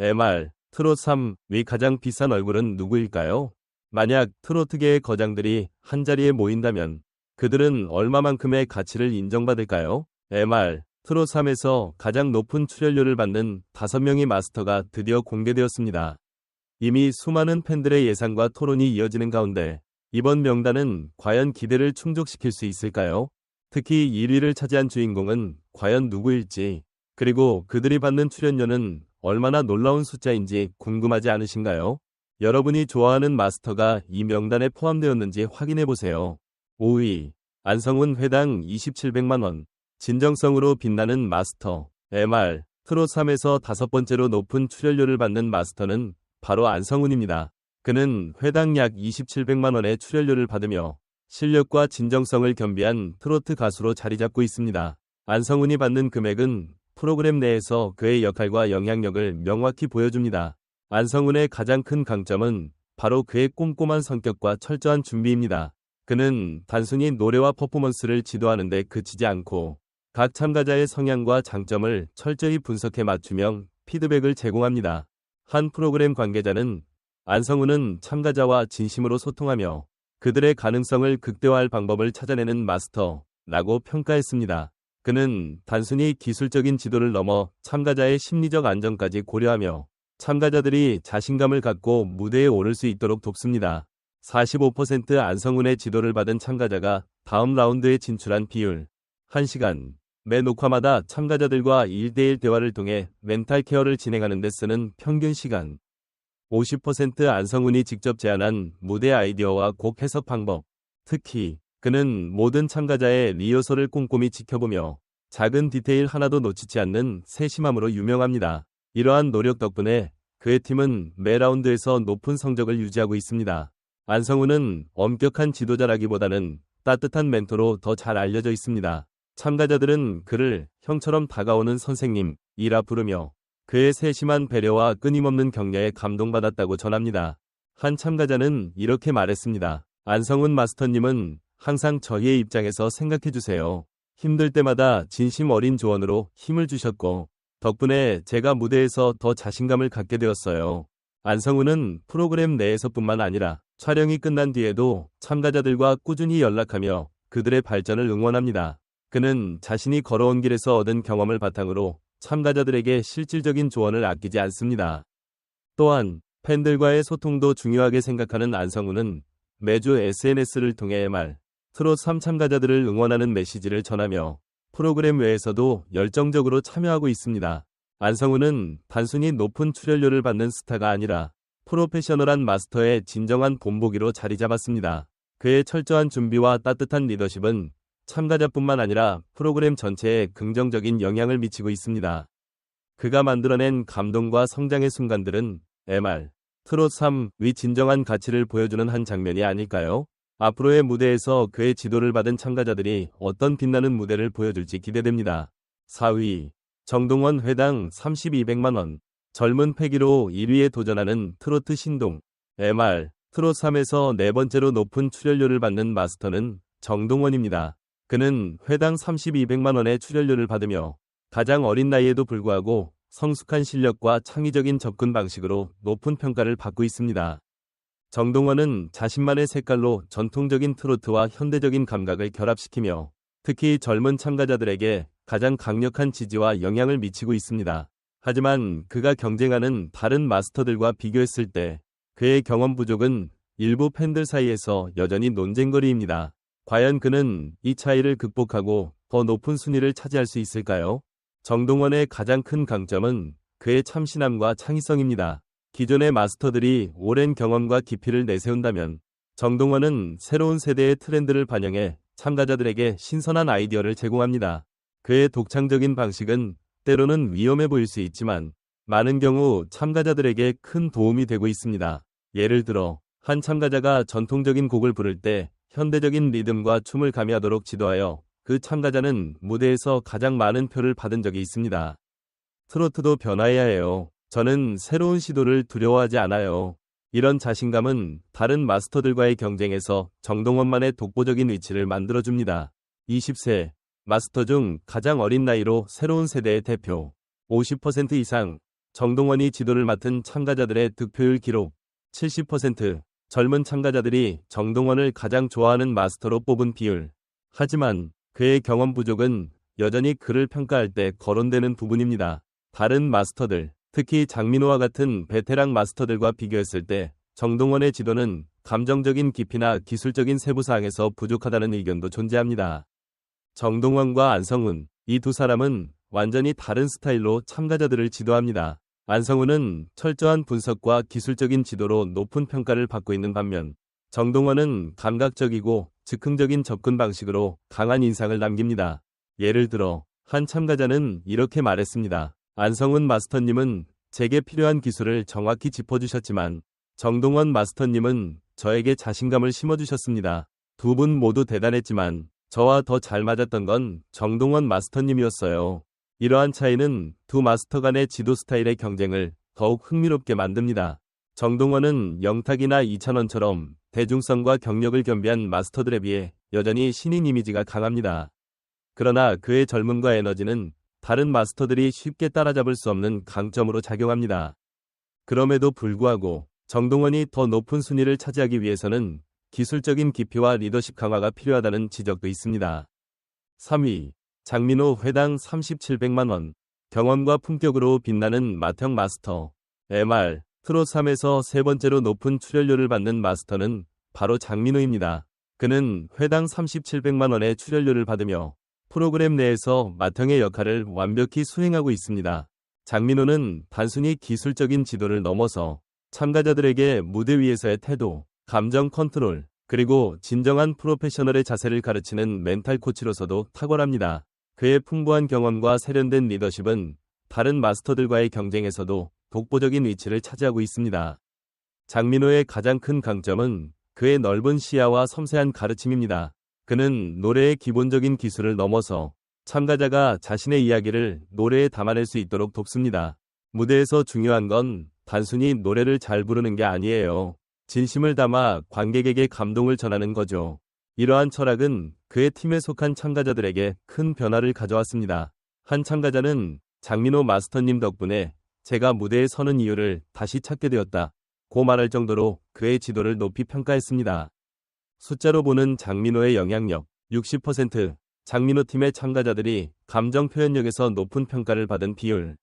MR, 트롯 3위 가장 비싼 얼굴은 누구일까요? 만약 트로트계의 거장들이 한자리에 모인다면 그들은 얼마만큼의 가치를 인정받을까요? MR, 트롯 3에서 가장 높은 출연료를 받는 5명의 마스터가 드디어 공개되었습니다. 이미 수많은 팬들의 예상과 토론이 이어지는 가운데 이번 명단은 과연 기대를 충족시킬 수 있을까요? 특히 1위를 차지한 주인공은 과연 누구일지, 그리고 그들이 받는 출연료는 얼마나 놀라운 숫자인지 궁금하지 않으신가요? 여러분이 좋아하는 마스터가 이 명단에 포함되었는지 확인해보세요. 5위, 안성훈 회당 2700만원. 진정성으로 빛나는 마스터. MR, 트롯 3에서 5번째로 높은 출연료를 받는 마스터는 바로 안성훈입니다. 그는 회당 약 2700만원의 출연료를 받으며 실력과 진정성을 겸비한 트로트 가수로 자리잡고 있습니다. 안성훈이 받는 금액은 프로그램 내에서 그의 역할과 영향력을 명확히 보여줍니다. 안성훈의 가장 큰 강점은 바로 그의 꼼꼼한 성격과 철저한 준비입니다. 그는 단순히 노래와 퍼포먼스를 지도하는데 그치지 않고 각 참가자의 성향과 장점을 철저히 분석해 맞춤형 피드백을 제공합니다. 한 프로그램 관계자는 안성훈은 참가자와 진심으로 소통하며 그들의 가능성을 극대화할 방법을 찾아내는 마스터라고 평가했습니다. 그는 단순히 기술적인 지도를 넘어 참가자의 심리적 안정까지 고려하며 참가자들이 자신감을 갖고 무대에 오를 수 있도록 돕습니다. 45% 안성훈의 지도를 받은 참가자가 다음 라운드에 진출한 비율. 1시간. 매 녹화마다 참가자들과 1대1 대화를 통해 멘탈 케어를 진행하는 데 쓰는 평균 시간. 50% 안성훈이 직접 제안한 무대 아이디어와 곡 해석 방법. 특히 그는 모든 참가자의 리허설을 꼼꼼히 지켜보며 작은 디테일 하나도 놓치지 않는 세심함으로 유명합니다. 이러한 노력 덕분에 그의 팀은 매 라운드에서 높은 성적을 유지하고 있습니다. 안성훈은 엄격한 지도자라기보다는 따뜻한 멘토로 더 잘 알려져 있습니다. 참가자들은 그를 형처럼 다가오는 선생님이라 부르며 그의 세심한 배려와 끊임없는 격려에 감동받았다고 전합니다. 한 참가자는 이렇게 말했습니다. 안성훈 마스터님은 항상 저희의 입장에서 생각해주세요. 힘들 때마다 진심 어린 조언으로 힘을 주셨고 덕분에 제가 무대에서 더 자신감을 갖게 되었어요. 안성훈은 프로그램 내에서뿐만 아니라 촬영이 끝난 뒤에도 참가자들과 꾸준히 연락하며 그들의 발전을 응원합니다. 그는 자신이 걸어온 길에서 얻은 경험을 바탕으로 참가자들에게 실질적인 조언을 아끼지 않습니다. 또한 팬들과의 소통도 중요하게 생각하는 안성훈은 매주 SNS를 통해 MR, 트롯 3 참가자들을 응원하는 메시지를 전하며 프로그램 외에서도 열정적으로 참여하고 있습니다. 안성훈은 단순히 높은 출연료를 받는 스타가 아니라 프로페셔널한 마스터의 진정한 본보기로 자리 잡았습니다. 그의 철저한 준비와 따뜻한 리더십은 참가자뿐만 아니라 프로그램 전체에 긍정적인 영향을 미치고 있습니다. 그가 만들어낸 감동과 성장의 순간들은 MR, 트롯 3의 진정한 가치를 보여주는 한 장면이 아닐까요? 앞으로의 무대에서 그의 지도를 받은 참가자들이 어떤 빛나는 무대를 보여줄지 기대됩니다. 4위, 정동원 회당 3200만원. 젊은 패기로 1위에 도전하는 트로트 신동. MR, 트롯 3에서 네 번째로 높은 출연료를 받는 마스터는 정동원입니다. 그는 회당 3200만원의 출연료를 받으며 가장 어린 나이에도 불구하고 성숙한 실력과 창의적인 접근 방식으로 높은 평가를 받고 있습니다. 정동원은 자신만의 색깔로 전통적인 트로트와 현대적인 감각을 결합시키며 특히 젊은 참가자들에게 가장 강력한 지지와 영향을 미치고 있습니다. 하지만 그가 경쟁하는 다른 마스터들과 비교했을 때 그의 경험 부족은 일부 팬들 사이에서 여전히 논쟁거리입니다. 과연 그는 이 차이를 극복하고 더 높은 순위를 차지할 수 있을까요? 정동원의 가장 큰 강점은 그의 참신함과 창의성입니다. 기존의 마스터들이 오랜 경험과 깊이를 내세운다면 정동원은 새로운 세대의 트렌드를 반영해 참가자들에게 신선한 아이디어를 제공합니다. 그의 독창적인 방식은 때로는 위험해 보일 수 있지만 많은 경우 참가자들에게 큰 도움이 되고 있습니다. 예를 들어 한 참가자가 전통적인 곡을 부를 때 현대적인 리듬과 춤을 가미하도록 지도하여 그 참가자는 무대에서 가장 많은 표를 받은 적이 있습니다. 트로트도 변화해야 해요. 저는 새로운 시도를 두려워하지 않아요. 이런 자신감은 다른 마스터들과의 경쟁에서 정동원만의 독보적인 위치를 만들어줍니다. 20세 마스터 중 가장 어린 나이로 새로운 세대의 대표. 50% 이상 정동원이 지도를 맡은 참가자들의 득표율 기록 70%, 젊은 참가자들이 정동원을 가장 좋아하는 마스터로 뽑은 비율. 하지만 그의 경험 부족은 여전히 그를 평가할 때 거론되는 부분입니다. 다른 마스터들, 특히 장민호와 같은 베테랑 마스터들과 비교했을 때 정동원의 지도는 감정적인 깊이나 기술적인 세부 사항에서 부족하다는 의견도 존재합니다. 정동원과 안성훈, 이 두 사람은 완전히 다른 스타일로 참가자들을 지도합니다. 안성훈은 철저한 분석과 기술적인 지도로 높은 평가를 받고 있는 반면 정동원은 감각적이고 즉흥적인 접근 방식으로 강한 인상을 남깁니다. 예를 들어 한 참가자는 이렇게 말했습니다. 안성훈 마스터님은 제게 필요한 기술을 정확히 짚어주셨지만 정동원 마스터님은 저에게 자신감을 심어주셨습니다. 두 분 모두 대단했지만 저와 더 잘 맞았던 건 정동원 마스터님이었어요. 이러한 차이는 두 마스터 간의 지도 스타일의 경쟁을 더욱 흥미롭게 만듭니다. 정동원은 영탁이나 이찬원처럼 대중성과 경력을 겸비한 마스터들에 비해 여전히 신인 이미지가 강합니다. 그러나 그의 젊음과 에너지는 다른 마스터들이 쉽게 따라잡을 수 없는 강점으로 작용합니다. 그럼에도 불구하고 정동원이 더 높은 순위를 차지하기 위해서는 기술적인 깊이와 리더십 강화가 필요하다는 지적도 있습니다. 3위, 장민호 회당 3700만 원, 경험과 품격으로 빛나는 맏형 마스터. MR, 트롯3에서 세 번째로 높은 출연료를 받는 마스터는 바로 장민호입니다. 그는 회당 3700만 원의 출연료를 받으며 프로그램 내에서 맏형의 역할을 완벽히 수행하고 있습니다. 장민호는 단순히 기술적인 지도를 넘어서 참가자들에게 무대 위에서의 태도, 감정 컨트롤, 그리고 진정한 프로페셔널의 자세를 가르치는 멘탈 코치로서도 탁월합니다. 그의 풍부한 경험과 세련된 리더십은 다른 마스터들과의 경쟁에서도 독보적인 위치를 차지하고 있습니다. 장민호의 가장 큰 강점은 그의 넓은 시야와 섬세한 가르침입니다. 그는 노래의 기본적인 기술을 넘어서 참가자가 자신의 이야기를 노래에 담아낼 수 있도록 돕습니다. 무대에서 중요한 건 단순히 노래를 잘 부르는 게 아니에요. 진심을 담아 관객에게 감동을 전하는 거죠. 이러한 철학은 그의 팀에 속한 참가자들에게 큰 변화를 가져왔습니다. 한 참가자는 장민호 마스터님 덕분에 제가 무대에 서는 이유를 다시 찾게 되었다 고 말할 정도로 그의 지도를 높이 평가했습니다. 숫자로 보는 장민호의 영향력 60%, 장민호 팀의 참가자들이 감정 표현력에서 높은 평가를 받은 비율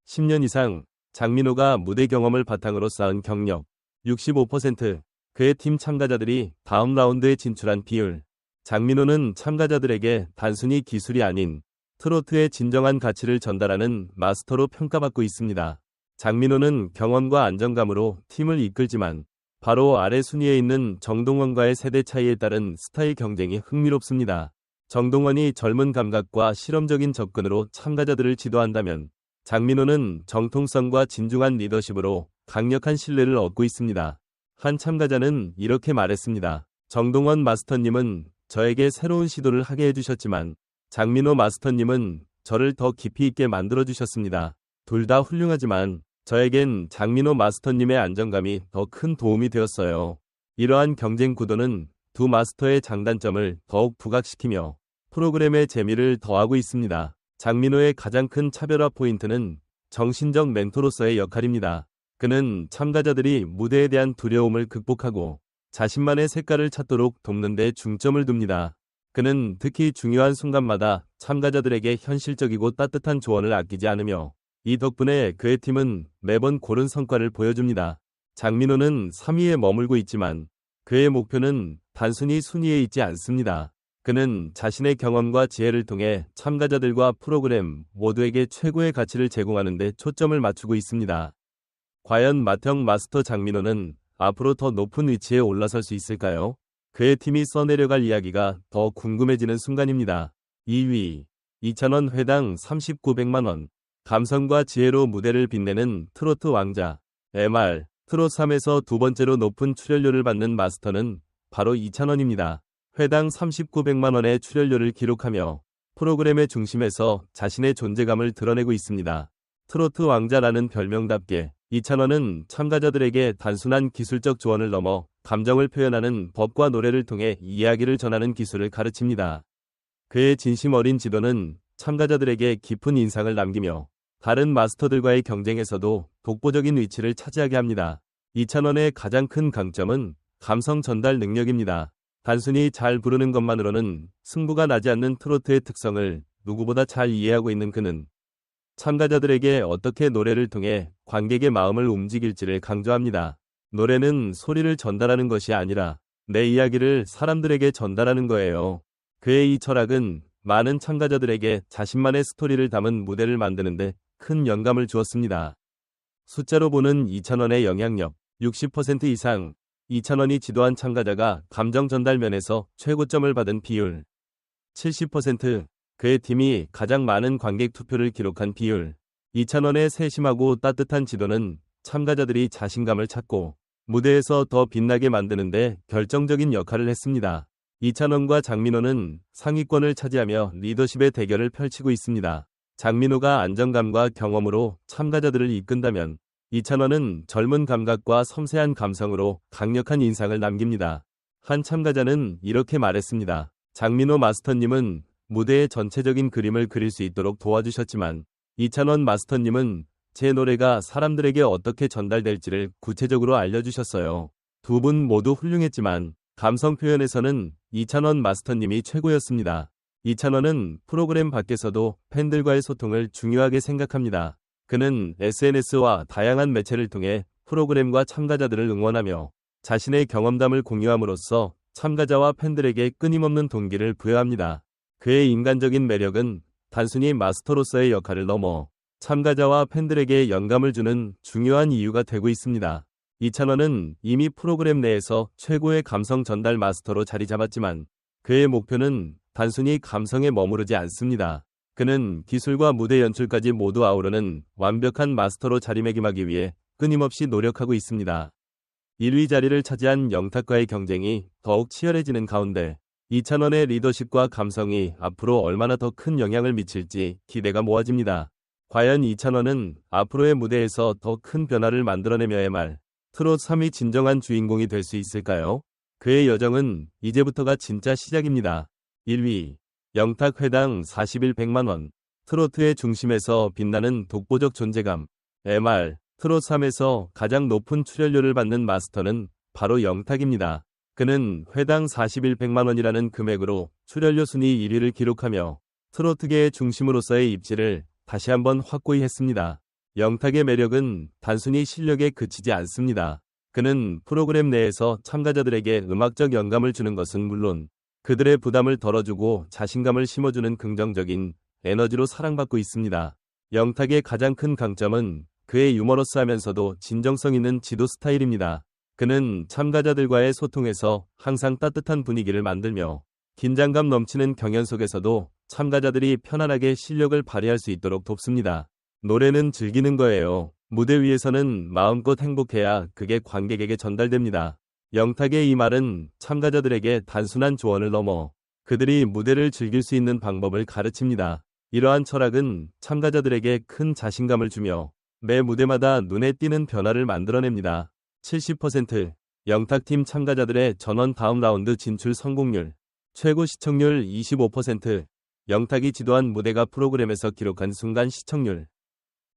10년 이상 장민호가 무대 경험을 바탕으로 쌓은 경력 65%, 그의 팀 참가자들이 다음 라운드에 진출한 비율. 장민호는 참가자들에게 단순히 기술이 아닌 트로트의 진정한 가치를 전달하는 마스터로 평가받고 있습니다. 장민호는 경험과 안정감으로 팀을 이끌지만 바로 아래 순위에 있는 정동원과의 세대 차이에 따른 스타일 경쟁이 흥미롭습니다. 정동원이 젊은 감각과 실험적인 접근으로 참가자들을 지도한다면 장민호는 정통성과 진중한 리더십으로 강력한 신뢰를 얻고 있습니다. 한 참가자는 이렇게 말했습니다. 정동원 마스터님은 저에게 새로운 시도를 하게 해주셨지만 장민호 마스터님은 저를 더 깊이 있게 만들어주셨습니다. 둘 다 훌륭하지만 저에겐 장민호 마스터님의 안정감이 더 큰 도움이 되었어요. 이러한 경쟁 구도는 두 마스터의 장단점을 더욱 부각시키며 프로그램의 재미를 더하고 있습니다. 장민호의 가장 큰 차별화 포인트는 정신적 멘토로서의 역할입니다. 그는 참가자들이 무대에 대한 두려움을 극복하고 자신만의 색깔을 찾도록 돕는 데 중점을 둡니다. 그는 특히 중요한 순간마다 참가자들에게 현실적이고 따뜻한 조언을 아끼지 않으며 이 덕분에 그의 팀은 매번 고른 성과를 보여줍니다. 장민호는 3위에 머물고 있지만 그의 목표는 단순히 순위에 있지 않습니다. 그는 자신의 경험과 지혜를 통해 참가자들과 프로그램 모두에게 최고의 가치를 제공하는 데 초점을 맞추고 있습니다. 과연 맏형 마스터 장민호는 앞으로 더 높은 위치에 올라설 수 있을까요? 그의 팀이 써내려갈 이야기가 더 궁금해지는 순간입니다. 2위, 이찬원 회당 3900만 원, 감성과 지혜로 무대를 빛내는 트로트 왕자. MR, 트롯3에서 두 번째로 높은 출연료를 받는 마스터는 바로 이찬원입니다. 회당 3900만 원의 출연료를 기록하며 프로그램의 중심에서 자신의 존재감을 드러내고 있습니다. 트로트 왕자라는 별명답게 이찬원은 참가자들에게 단순한 기술적 조언을 넘어 감정을 표현하는 법과 노래를 통해 이야기를 전하는 기술을 가르칩니다. 그의 진심 어린 지도는 참가자들에게 깊은 인상을 남기며 다른 마스터들과의 경쟁에서도 독보적인 위치를 차지하게 합니다. 이찬원의 가장 큰 강점은 감성 전달 능력입니다. 단순히 잘 부르는 것만으로는 승부가 나지 않는 트로트의 특성을 누구보다 잘 이해하고 있는 그는 참가자들에게 어떻게 노래를 통해 관객의 마음을 움직일지를 강조합니다. 노래는 소리를 전달하는 것이 아니라 내 이야기를 사람들에게 전달하는 거예요. 그의 이 철학은 많은 참가자들에게 자신만의 스토리를 담은 무대를 만드는데 큰 영감을 주었습니다. 숫자로 보는 이찬원의 영향력 60% 이상. 이찬원이 지도한 참가자가 감정 전달 면에서 최고점을 받은 비율 70%. 그의 팀이 가장 많은 관객 투표를 기록한 비율. 이찬원의 세심하고 따뜻한 지도는 참가자들이 자신감을 찾고 무대에서 더 빛나게 만드는데 결정적인 역할을 했습니다. 이찬원과 장민호는 상위권을 차지하며 리더십의 대결을 펼치고 있습니다. 장민호가 안정감과 경험으로 참가자들을 이끈다면 이찬원은 젊은 감각과 섬세한 감성으로 강력한 인상을 남깁니다. 한 참가자는 이렇게 말했습니다. 장민호 마스터님은 무대의 전체적인 그림을 그릴 수 있도록 도와주셨지만 이찬원 마스터님은 제 노래가 사람들에게 어떻게 전달될지를 구체적으로 알려주셨어요. 두 분 모두 훌륭했지만 감성 표현에서는 이찬원 마스터님이 최고였습니다. 이찬원은 프로그램 밖에서도 팬들과의 소통을 중요하게 생각합니다. 그는 SNS와 다양한 매체를 통해 프로그램과 참가자들을 응원하며 자신의 경험담을 공유함으로써 참가자와 팬들에게 끊임없는 동기를 부여합니다. 그의 인간적인 매력은 단순히 마스터로서의 역할을 넘어 참가자와 팬들에게 영감을 주는 중요한 이유가 되고 있습니다. 이찬원은 이미 프로그램 내에서 최고의 감성 전달 마스터로 자리 잡았지만 그의 목표는 단순히 감성에 머무르지 않습니다. 그는 기술과 무대 연출까지 모두 아우르는 완벽한 마스터로 자리매김하기 위해 끊임없이 노력하고 있습니다. 1위 자리를 차지한 영탁과의 경쟁이 더욱 치열해지는 가운데 이찬원의 리더십과 감성이 앞으로 얼마나 더 큰 영향을 미칠지 기대가 모아집니다. 과연 이찬원은 앞으로의 무대에서 더 큰 변화를 만들어내며 MR 트롯 3위 진정한 주인공이 될 수 있을까요? 그의 여정은 이제부터가 진짜 시작입니다. 1위 영탁 회당 40일 100만원. 트로트의 중심에서 빛나는 독보적 존재감. MR 트롯 3에서 가장 높은 출연료를 받는 마스터는 바로 영탁입니다. 그는 회당 40일 100만원이라는 금액으로 출연료 순위 1위를 기록하며 트로트계의 중심으로서의 입지를 다시 한번 확고히 했습니다. 영탁의 매력은 단순히 실력에 그치지 않습니다. 그는 프로그램 내에서 참가자들에게 음악적 영감을 주는 것은 물론 그들의 부담을 덜어주고 자신감을 심어주는 긍정적인 에너지로 사랑받고 있습니다. 영탁의 가장 큰 강점은 그의 유머러스하면서도 진정성 있는 지도 스타일입니다. 그는 참가자들과의 소통에서 항상 따뜻한 분위기를 만들며 긴장감 넘치는 경연 속에서도 참가자들이 편안하게 실력을 발휘할 수 있도록 돕습니다. 노래는 즐기는 거예요. 무대 위에서는 마음껏 행복해야 그게 관객에게 전달됩니다. 영탁의 이 말은 참가자들에게 단순한 조언을 넘어 그들이 무대를 즐길 수 있는 방법을 가르칩니다. 이러한 철학은 참가자들에게 큰 자신감을 주며 매 무대마다 눈에 띄는 변화를 만들어냅니다. 70% 영탁팀 참가자들의 전원 다음 라운드 진출 성공률. 최고 시청률 25%. 영탁이 지도한 무대가 프로그램에서 기록한 순간 시청률.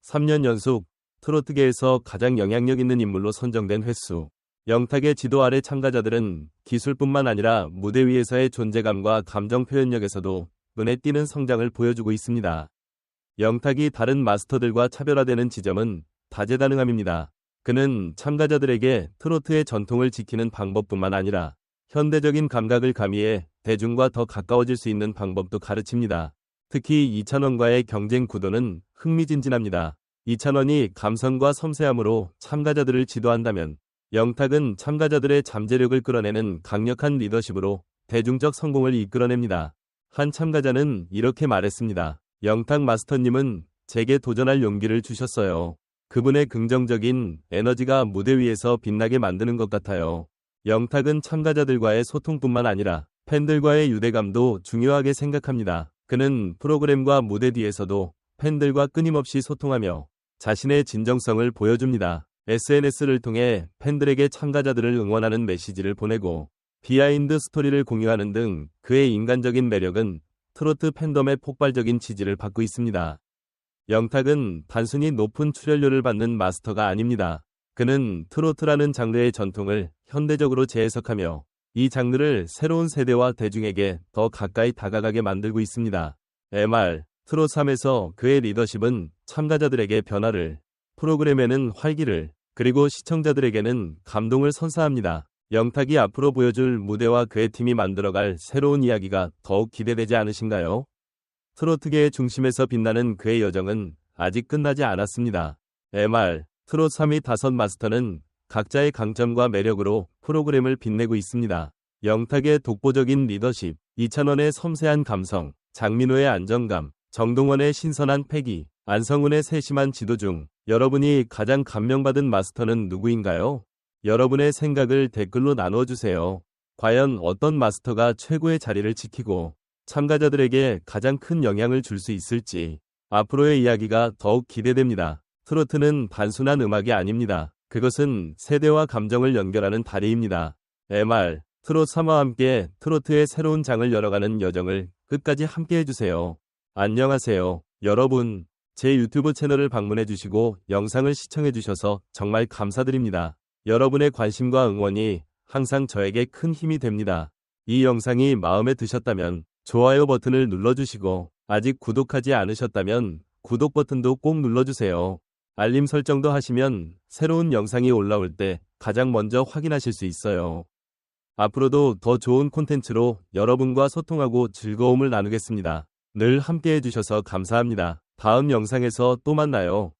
3년 연속 트로트계에서 가장 영향력 있는 인물로 선정된 횟수. 영탁의 지도 아래 참가자들은 기술뿐만 아니라 무대 위에서의 존재감과 감정 표현력에서도 눈에 띄는 성장을 보여주고 있습니다. 영탁이 다른 마스터들과 차별화되는 지점은 다재다능함입니다. 그는 참가자들에게 트로트의 전통을 지키는 방법뿐만 아니라 현대적인 감각을 가미해 대중과 더 가까워질 수 있는 방법도 가르칩니다. 특히 이찬원과의 경쟁 구도는 흥미진진합니다. 이찬원이 감성과 섬세함으로 참가자들을 지도한다면 영탁은 참가자들의 잠재력을 끌어내는 강력한 리더십으로 대중적 성공을 이끌어냅니다. 한 참가자는 이렇게 말했습니다. 영탁 마스터님은 제게 도전할 용기를 주셨어요. 그분의 긍정적인 에너지가 무대 위에서 빛나게 만드는 것 같아요. 영탁은 참가자들과의 소통뿐만 아니라 팬들과의 유대감도 중요하게 생각합니다. 그는 프로그램과 무대 뒤에서도 팬들과 끊임없이 소통하며 자신의 진정성을 보여줍니다. SNS를 통해 팬들에게 참가자들을 응원하는 메시지를 보내고 비하인드 스토리를 공유하는 등 그의 인간적인 매력은 트로트 팬덤의 폭발적인 지지를 받고 있습니다. 영탁은 단순히 높은 출연료를 받는 마스터가 아닙니다. 그는 트로트라는 장르의 전통을 현대적으로 재해석하며 이 장르를 새로운 세대와 대중에게 더 가까이 다가가게 만들고 있습니다. MR 트롯3에서 그의 리더십은 참가자들에게 변화를, 프로그램에는 활기를, 그리고 시청자들에게는 감동을 선사합니다. 영탁이 앞으로 보여줄 무대와 그의 팀이 만들어갈 새로운 이야기가 더욱 기대되지 않으신가요? 트로트계의 중심에서 빛나는 그의 여정은 아직 끝나지 않았습니다. MR 트롯 3위 다섯 마스터는 각자의 강점과 매력으로 프로그램을 빛내고 있습니다. 영탁의 독보적인 리더십, 이찬원의 섬세한 감성, 장민호의 안정감, 정동원의 신선한 패기, 안성훈의 세심한 지도 중 여러분이 가장 감명받은 마스터는 누구인가요? 여러분의 생각을 댓글로 나누어주세요. 과연 어떤 마스터가 최고의 자리를 지키고 참가자들에게 가장 큰 영향을 줄 수 있을지 앞으로의 이야기가 더욱 기대됩니다. 트로트는 단순한 음악이 아닙니다. 그것은 세대와 감정을 연결하는 다리입니다. MR 트롯 3와 함께 트로트의 새로운 장을 열어가는 여정을 끝까지 함께 해주세요. 안녕하세요. 여러분, 제 유튜브 채널을 방문해주시고 영상을 시청해주셔서 정말 감사드립니다. 여러분의 관심과 응원이 항상 저에게 큰 힘이 됩니다. 이 영상이 마음에 드셨다면 좋아요 버튼을 눌러주시고 아직 구독하지 않으셨다면 구독 버튼도 꼭 눌러주세요. 알림 설정도 하시면 새로운 영상이 올라올 때 가장 먼저 확인하실 수 있어요. 앞으로도 더 좋은 콘텐츠로 여러분과 소통하고 즐거움을 나누겠습니다. 늘 함께 해주셔서 감사합니다. 다음 영상에서 또 만나요.